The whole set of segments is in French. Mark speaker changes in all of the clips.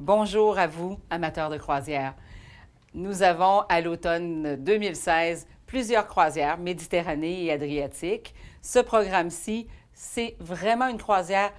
Speaker 1: Bonjour à vous, amateurs de croisière. Nous avons à l'automne 2016 plusieurs croisières, Méditerranée et Adriatique. Ce programme-ci, c'est vraiment une croisière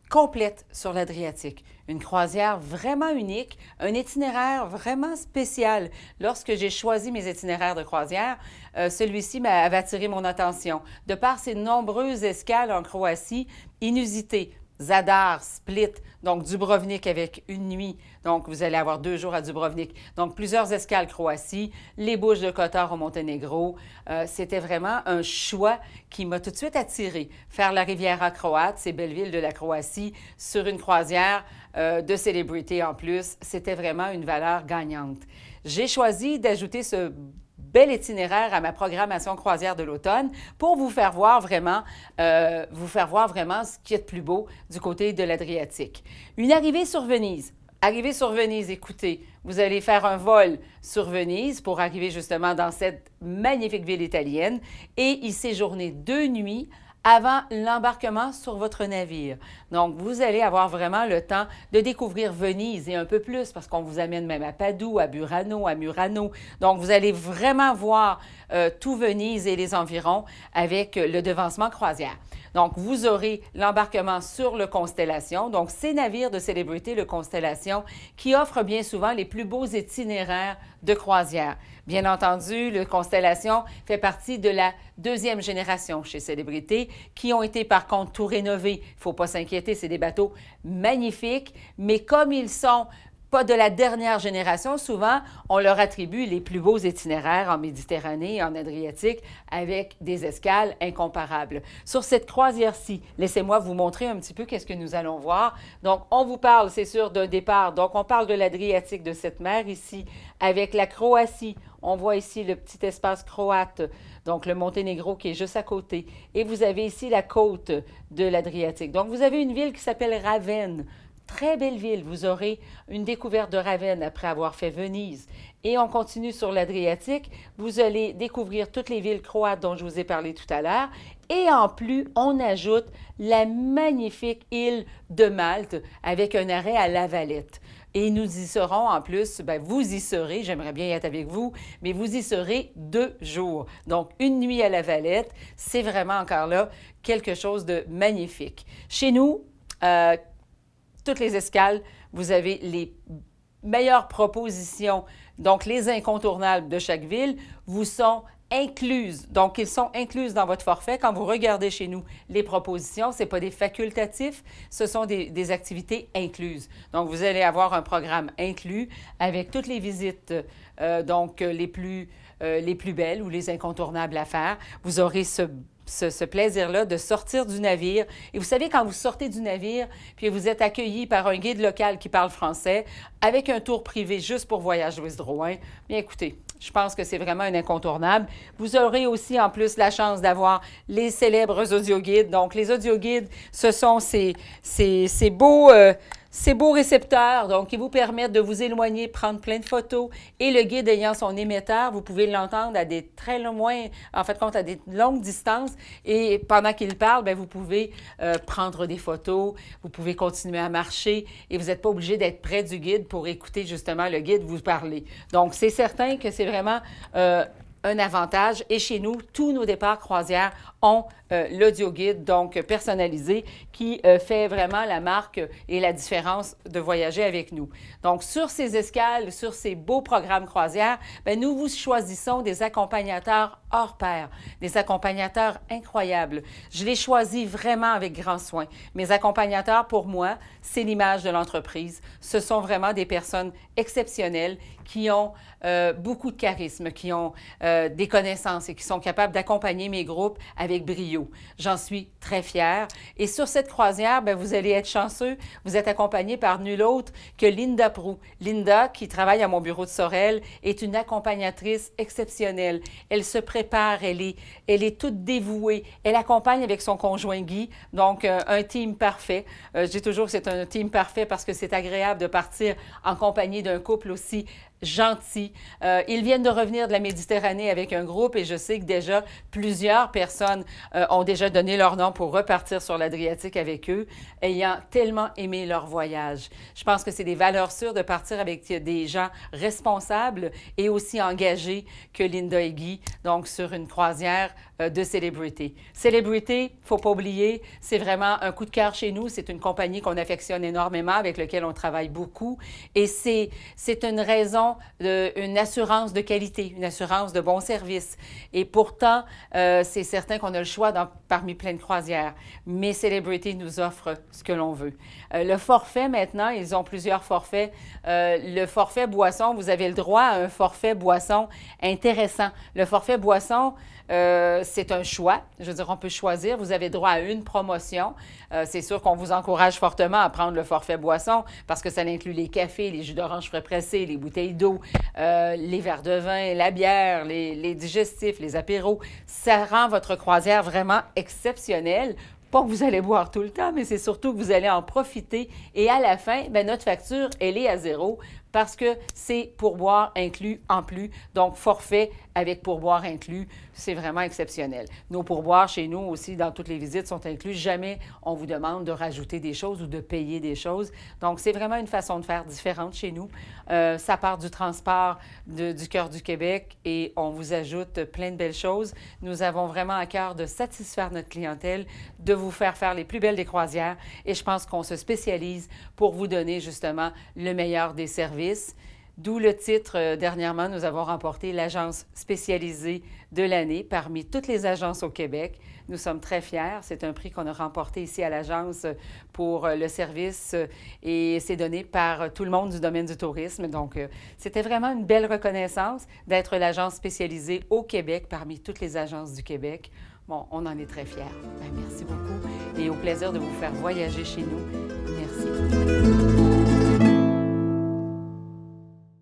Speaker 1: complète sur l'Adriatique. Une croisière vraiment unique, un itinéraire vraiment spécial. Lorsque j'ai choisi mes itinéraires de croisière, celui-ci avait attiré mon attention. De par ses nombreuses escales en Croatie, inusitées, Zadar, Split, donc Dubrovnik avec une nuit. Donc, vous allez avoir 2 jours à Dubrovnik. Donc, plusieurs escales Croatie, les Bouches de Kotor au Monténégro. C'était vraiment un choix qui m'a tout de suite attiré. Faire la Riviera croate, ces belles villes de la Croatie, sur une croisière de célébrité en plus, c'était vraiment une valeur gagnante. J'ai choisi d'ajouter ce bel itinéraire à ma programmation croisière de l'automne pour vous faire voir vraiment ce qui est de plus beau du côté de l'Adriatique. Une arrivée sur Venise. Arrivée sur Venise, écoutez, vous allez faire un vol sur Venise pour arriver justement dans cette magnifique ville italienne et y séjourner 2 nuits avant l'embarquement sur votre navire. Donc, vous allez avoir vraiment le temps de découvrir Venise et un peu plus parce qu'on vous amène même à Padoue, à Burano, à Murano. Donc, vous allez vraiment voir tout Venise et les environs avec le devancement croisière. Donc, vous aurez l'embarquement sur le Constellation, donc ces navires de célébrité, le Constellation, qui offrent bien souvent les plus beaux itinéraires de croisière. Bien entendu, le Constellation fait partie de la 2e génération chez Célébrité, qui ont été par contre tout rénovés. Il ne faut pas s'inquiéter, c'est des bateaux magnifiques, mais comme ils sont pas de la dernière génération, souvent, on leur attribue les plus beaux itinéraires en Méditerranée et en Adriatique avec des escales incomparables. Sur cette croisière-ci, laissez-moi vous montrer un petit peu qu'est-ce que nous allons voir. Donc, on vous parle, c'est sûr, d'un départ. Donc, on parle de l'Adriatique, de cette mer ici, avec la Croatie. On voit ici le petit espace croate, donc le Monténégro qui est juste à côté. Et vous avez ici la côte de l'Adriatique. Donc, vous avez une ville qui s'appelle Ravenne. Très belle ville. Vous aurez une découverte de Ravenne après avoir fait Venise. Et on continue sur l'Adriatique. Vous allez découvrir toutes les villes croates dont je vous ai parlé tout à l'heure. Et en plus, on ajoute la magnifique île de Malte avec un arrêt à La Valette. Et nous y serons en plus, vous y serez, j'aimerais bien y être avec vous, mais vous y serez 2 jours. Donc, une nuit à La Valette, c'est vraiment encore là quelque chose de magnifique. Chez nous, toutes les escales, vous avez les meilleures propositions, donc les incontournables de chaque ville, vous sont incluses. Donc, ils sont incluses dans votre forfait. Quand vous regardez chez nous les propositions, ce n'est pas des facultatifs, ce sont des activités incluses. Donc, vous allez avoir un programme inclus avec toutes les visites, les plus belles ou les incontournables à faire. Vous aurez ce plaisir-là de sortir du navire. Et vous savez, quand vous sortez du navire, puis vous êtes accueilli par un guide local qui parle français, avec un tour privé juste pour Voyage Louise Drouin, bien écoutez, je pense que c'est vraiment un incontournable. Vous aurez aussi en plus la chance d'avoir les célèbres audioguides. Donc, les audioguides, ce sont ces beaux récepteurs, donc, qui vous permettent de vous éloigner, prendre plein de photos. Et le guide ayant son émetteur, vous pouvez l'entendre à des très loin, en fait, compte à des longues distances. Et pendant qu'il parle, vous pouvez prendre des photos, vous pouvez continuer à marcher et vous n'êtes pas obligé d'être près du guide pour écouter justement le guide vous parler. Donc, c'est certain que c'est vraiment un avantage. Et chez nous, tous nos départs croisières ont l'audio-guide, donc personnalisé, qui fait vraiment la marque et la différence de voyager avec nous. Donc, sur ces escales, sur ces beaux programmes croisières, nous vous choisissons des accompagnateurs hors pair, des accompagnateurs incroyables. Je les choisis vraiment avec grand soin. Mes accompagnateurs, pour moi, c'est l'image de l'entreprise. Ce sont vraiment des personnes exceptionnelles qui ont beaucoup de charisme, qui ont des connaissances et qui sont capables d'accompagner mes groupes avec brio. J'en suis très fière. Et sur cette croisière, vous allez être chanceux. Vous êtes accompagné par nul autre que Linda Prou. Linda, qui travaille à mon bureau de Sorel, est une accompagnatrice exceptionnelle. Elle se prépare, elle est toute dévouée. Elle accompagne avec son conjoint Guy, donc un team parfait. Je dis toujours que c'est un team parfait parce que c'est agréable de partir en compagnie d'un couple aussi gentils. Ils viennent de revenir de la Méditerranée avec un groupe et je sais que déjà plusieurs personnes ont déjà donné leur nom pour repartir sur l'Adriatique avec eux, ayant tellement aimé leur voyage. Je pense que c'est des valeurs sûres de partir avec des gens responsables et aussi engagés que Linda et Guy, donc sur une croisière de Celebrity. Celebrity, il ne faut pas oublier, c'est vraiment un coup de cœur chez nous. C'est une compagnie qu'on affectionne énormément, avec laquelle on travaille beaucoup. Et c'est une raison, une assurance de qualité, une assurance de bon service. Et pourtant, c'est certain qu'on a le choix parmi plein de croisières. Mais Celebrity nous offre ce que l'on veut. Le forfait, maintenant, ils ont plusieurs forfaits. Le forfait boisson, vous avez le droit à un forfait boisson intéressant. Le forfait boisson, c'est un choix. Je veux dire, on peut choisir. Vous avez droit à une promotion. C'est sûr qu'on vous encourage fortement à prendre le forfait boisson parce que ça inclut les cafés, les jus d'orange frais pressés, les bouteilles d'eau, les verres de vin, la bière, les digestifs, les apéros. Ça rend votre croisière vraiment exceptionnelle. Pas que vous allez boire tout le temps, mais c'est surtout que vous allez en profiter. Et à la fin, bien, notre facture, elle est à zéro parce que c'est pourboire inclus en plus. Donc, forfait avec pourboire inclus, c'est vraiment exceptionnel. Nos pourboires chez nous aussi, dans toutes les visites, sont inclus. Jamais on vous demande de rajouter des choses ou de payer des choses. Donc, c'est vraiment une façon de faire différente chez nous. Ça part du transport du cœur du Québec et on vous ajoute plein de belles choses. Nous avons vraiment à cœur de satisfaire notre clientèle, de vous faire les plus belles des croisières et je pense qu'on se spécialise pour vous donner justement le meilleur des services. D'où le titre, dernièrement, nous avons remporté l'agence spécialisée de l'année parmi toutes les agences au Québec. Nous sommes très fiers. C'est un prix qu'on a remporté ici à l'agence pour le service et c'est donné par tout le monde du domaine du tourisme. Donc, c'était vraiment une belle reconnaissance d'être l'agence spécialisée au Québec parmi toutes les agences du Québec. Bon, on en est très fiers. Bien, merci beaucoup et au plaisir de vous faire voyager chez nous. Merci.